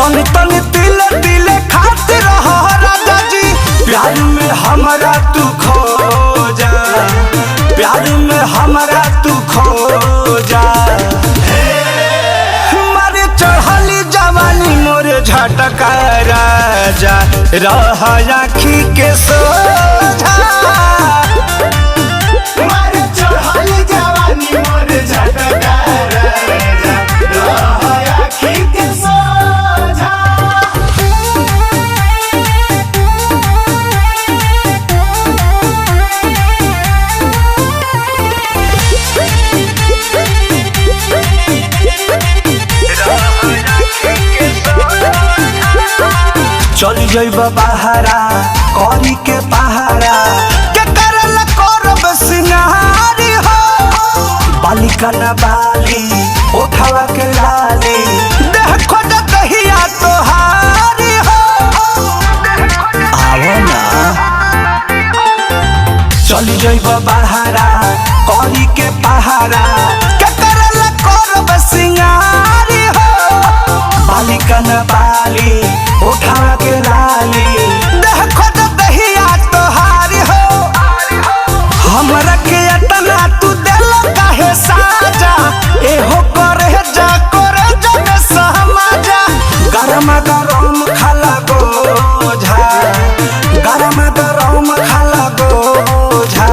तनी तनी तिले तिले खातिर हो राजा जी। प्यार में हमारा तू खो जा, प्यार में हमारा तू खो जा। मारे चढ़ली जवानी मोरे झटका राजा, रह आँखी के सोझा। मारे चढ़ली जवानी मोरे झटका राजा, रह आँखी के सोझा। चल जइब बहारा करी के पहारा, के करल करब सिंगारी हो। बालिका न बाली उठावा के लाली, देह खोज दहिया तोहारी हो। आओ ना चल जइब बहारा करी के पहारा, के करल करब सिंगारी हो। बालिका न बाली उठा के लाली, देह खोज दहिया तोहारी हो। हमरा के अतना तू दिल काहे साजा, एहो करे जा में सहमाजा। गरम गरम खाला गोझा, गरम गरम खाला गोझा।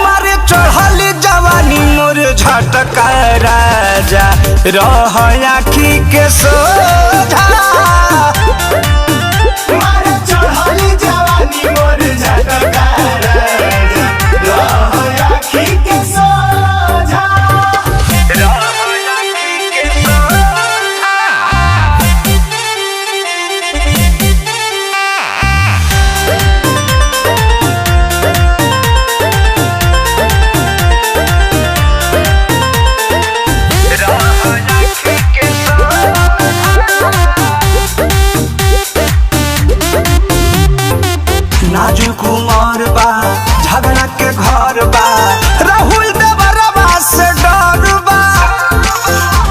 मारे चढ़ली जवानी मोर झटका राजा, रह आँखी के सोझा। मारे चढ़ली जवानी मोरे झटका राजा, रह आँखी के सोझा। नाजुक उमर बा, झगड़ा के घर बा, राहुल देवरवा से डर बा।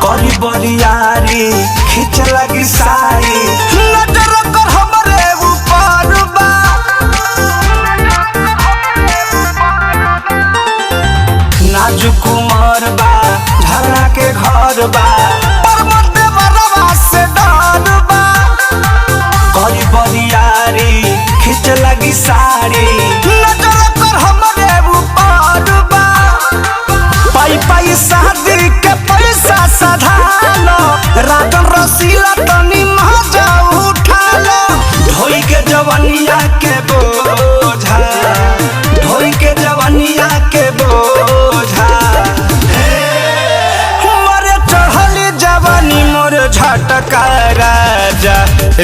करी बरियारी खींच लगी सारी, नजर कर हमरे ऊपर बा। नाजुक उमर बा, झगड़ा के घर बा, पर्वत देवरवा से डर बा। करी बरियारी खींच लगी सारी, नजर कर हमरे ऊपर बा। पाई पाई शादी के पैसा सधालो, राजन रसीला तनी मजा उठा लो। ढोई के जवनिया के बोझा, ढोई के जवनिया के बोझा। मोरे चढ़ली जवानी मोरे झटका राजा,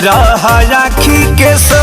रह आँखी के सो।